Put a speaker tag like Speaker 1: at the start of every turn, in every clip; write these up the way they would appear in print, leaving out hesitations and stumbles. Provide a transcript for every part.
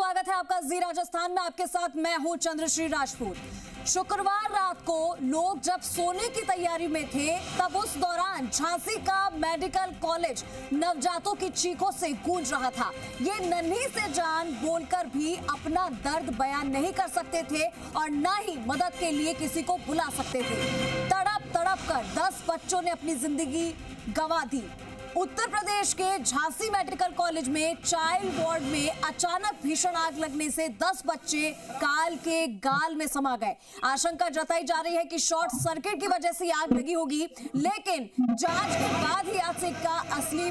Speaker 1: स्वागत है आपका जी राजस्थान में। आपके साथ मैं हूं चंद्रश्री राजपूत। शुक्रवार रात को लोग जब सोने की तैयारी में थे, तब उस दौरान झांसी का मेडिकल कॉलेज नवजातों की चीखों से गूंज रहा था। ये नन्ही से जान बोलकर भी अपना दर्द बयान नहीं कर सकते थे और ना ही मदद के लिए किसी को बुला सकते थे। तड़प तड़प कर 10 बच्चों ने अपनी जिंदगी गंवा दी। उत्तर प्रदेश के झांसी मेडिकल कॉलेज में चाइल्ड वार्ड में अचानक भीषण आग लगने से 10 बच्चे काल के गाल में समा गए। आशंका जताई जा रही है कि शॉर्ट सर्किट की वजह से आग लगी होगी, लेकिन जांच के बाद ही आग का असली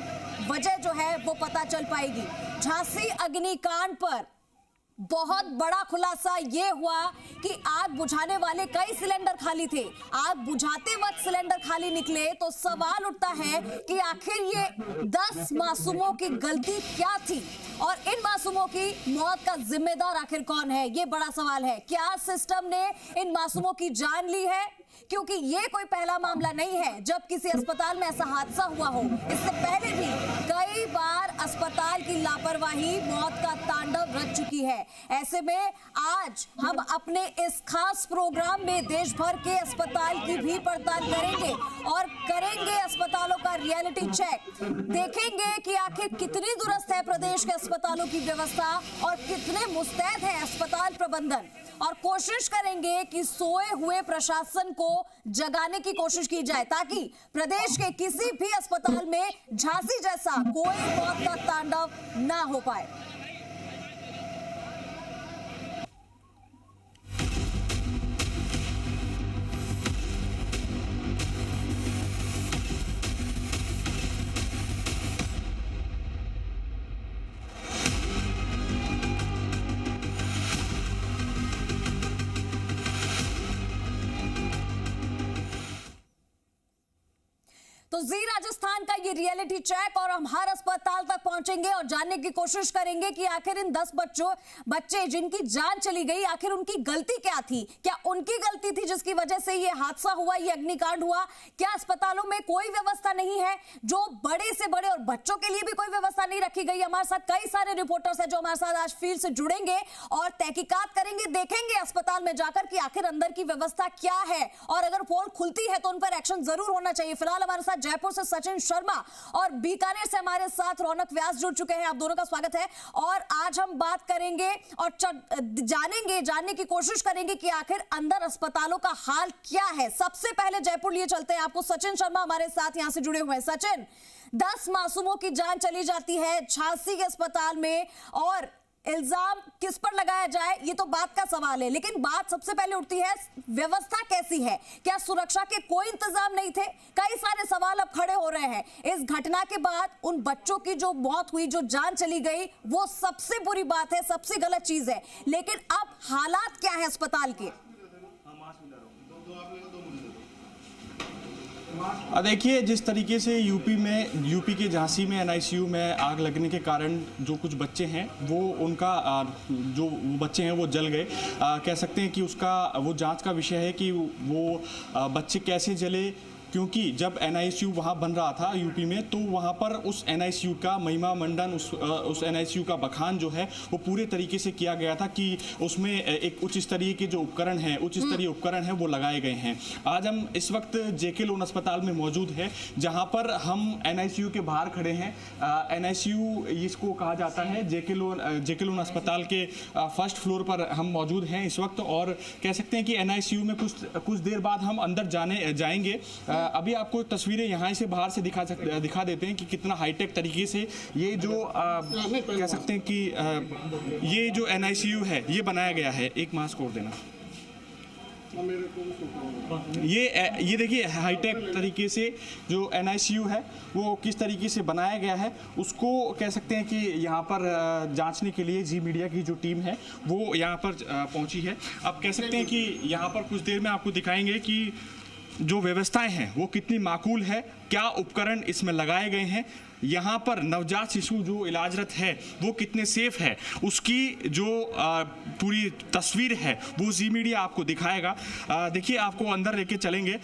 Speaker 1: वजह जो है वो पता चल पाएगी। झांसी अग्निकांड पर बहुत बड़ा खुलासा ये हुआ कि आग बुझाने वाले कई सिलेंडर खाली थे। आग बुझाते वक्त सिलेंडर खाली निकले तो सवाल उठता है कि आखिर ये 10 मासूमों की गलती क्या थी और इन मासूमों की मौत का जिम्मेदार आखिर कौन है, ये बड़ा सवाल है। क्या सिस्टम ने इन मासूमों की जान ली है? क्योंकि ये कोई पहला मामला नहीं है जब किसी अस्पताल में ऐसा हादसा हुआ हो। इससे पहले भी कई बार अस्पताल की लापरवाही मौत का तांडव रच चुकी है। ऐसे में आज हम अपने इस खास प्रोग्राम में देश भर के अस्पताल की भी पड़ताल करेंगे और करेंगे अस्पतालों का रियलिटी चेक। देखेंगे कि आखिर कितनी दुरुस्त है प्रदेश के अस्पतालों की व्यवस्था और कितने मुस्तैद है अस्पताल प्रबंधन, और कोशिश करेंगे कि सोए हुए प्रशासन को जगाने की कोशिश की जाए ताकि प्रदेश के किसी भी अस्पताल में झांसी जैसा कोई मौत का तांडव ना हो पाए। तो जी राजस्थान का ये रियलिटी चेक और हम हर अस्पताल तक पहुंचेंगे और जानने की कोशिश करेंगे कि आखिर इन 10 बच्चे जिनकी जान चली गई, आखिर उनकी गलती क्या थी। क्या उनकी गलती थी जिसकी वजह से ये हादसा हुआ, ये अग्निकांड हुआ? क्या अस्पतालों में कोई व्यवस्था नहीं है जो बड़े से बड़े और बच्चों के लिए भी कोई व्यवस्था नहीं रखी गई? हमारे साथ कई सारे रिपोर्टर्स हैं जो हमारे साथ आज फील्ड से जुड़ेंगे और तहकीकात करेंगे, देखेंगे अस्पताल में जाकर कि आखिर अंदर की व्यवस्था क्या है और अगर पोल खुलती है तो उन पर एक्शन जरूर होना चाहिए। फिलहाल हमारे साथ जयपुर से सचिन शर्मा और बीकानेर से हमारे साथ रौनक व्यास जुड़ चुके हैं। आप दोनों का स्वागत है और आज हम बात करेंगे और जानने की कोशिश करेंगे कि आखिर अंदर अस्पतालों का हाल क्या है। सबसे पहले जयपुर लिए चलते हैं, आपको सचिन शर्मा हमारे साथ यहां से जुड़े हुए हैं। सचिन, 10 मासूमों की जान चली जाती है झांसी के अस्पताल में और इल्जाम किस पर लगाया जाए ये तो बात का सवाल है, लेकिन बात सबसे पहले उठती है व्यवस्था कैसी है? क्या सुरक्षा के कोई इंतजाम नहीं थे? कई सारे सवाल अब खड़े हो रहे हैं। इस घटना के बाद उन बच्चों की जो मौत हुई, जो जान चली गई, वो सबसे बुरी बात है, सबसे गलत चीज है, लेकिन अब हालात क्या है अस्पताल के?
Speaker 2: देखिए, जिस तरीके से यूपी के झांसी में एनआईसीयू में आग लगने के कारण जो कुछ बच्चे हैं वो उनका जो बच्चे हैं वो जल गए। कह सकते हैं कि उसका वो जांच का विषय है कि वो बच्चे कैसे जले, क्योंकि जब एनआईसीयू वहाँ बन रहा था यूपी में तो वहाँ पर उस एनआईसीयू का महिमा मंडन, उस एनआईसीयू का बखान जो है वो पूरे तरीके से किया गया था कि उसमें एक उच्च स्तरीय के जो उपकरण हैं वो लगाए गए हैं। आज हम इस वक्त जेके लोन अस्पताल में मौजूद है जहाँ पर हम एनआईसीयू के बाहर खड़े हैं। एनआईसीयू इसको कहा जाता है, जेके लोन अस्पताल के फर्स्ट फ्लोर पर हम मौजूद हैं इस वक्त और कह सकते हैं कि एनआईसीयू में कुछ देर बाद हम अंदर जाएंगे। अभी आपको तस्वीरें यहाँ से बाहर से दिखा देते हैं कि कितना हाईटेक तरीके से ये जो कह सकते हैं कि ये जो एनआईसीयू है ये बनाया गया है। एक मास्क और देना। ये देखिए हाईटेक तरीके से जो एनआईसीयू है वो किस तरीके से बनाया गया है, उसको कह सकते हैं कि यहाँ पर जांचने के लिए जी मीडिया की जो टीम है वो यहाँ पर पहुँची है। अब कह सकते हैं कि यहाँ पर कुछ देर में आपको दिखाएंगे कि जो व्यवस्थाएं हैं वो कितनी माकूल है, क्या उपकरण इसमें लगाए गए हैं, यहाँ पर नवजात शिशु जो इलाजरत है वो कितने सेफ है, उसकी जो पूरी तस्वीर है वो जी मीडिया आपको दिखाएगा। देखिए, आपको अंदर लेके चलेंगे।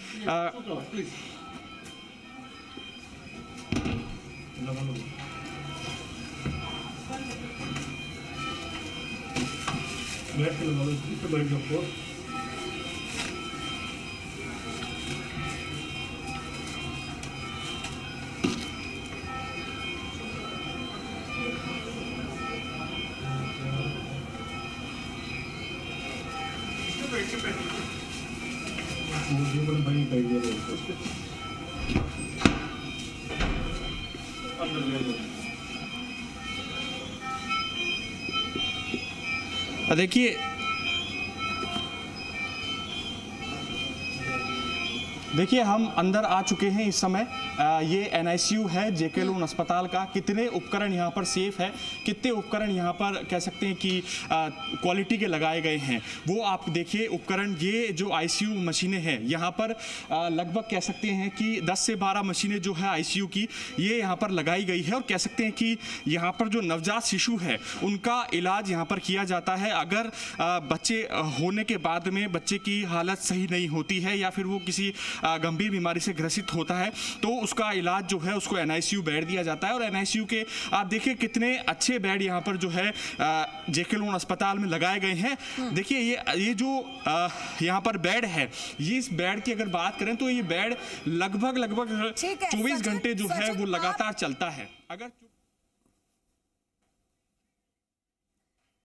Speaker 3: बैठ के लगा लो, इस पे बैठ जाओ। मुझे बड़ा भाई बैठ गया अंदर ले लो।
Speaker 2: देखिए देखिए हम अंदर आ चुके हैं इस समय। ये NICU है जेके लोन अस्पताल का। कितने उपकरण यहाँ पर सेफ है, कितने उपकरण यहाँ पर कह सकते हैं कि क्वालिटी के लगाए गए हैं, वो आप देखिए उपकरण। ये जो ICU मशीनें हैं यहाँ पर लगभग कह सकते हैं कि 10 से 12 मशीनें जो है ICU की, ये यहाँ पर लगाई गई है। और कह सकते हैं कि यहाँ पर जो नवजात शिशु है उनका इलाज यहाँ पर किया जाता है। अगर बच्चे होने के बाद में बच्चे की हालत सही नहीं होती है या फिर वो किसी गंभीर बीमारी से ग्रसित होता है तो उसका इलाज जो है उसको NICU बेड दिया जाता है। और NICU के आप देखिए कितने अच्छे बेड यहाँ पर जो है जेके लोन अस्पताल में लगाए गए हैं। देखिए ये जो यहाँ पर बेड है, ये इस बेड की अगर बात करें तो ये बेड लगभग 24 घंटे जो है वो लगातार चलता है। अगर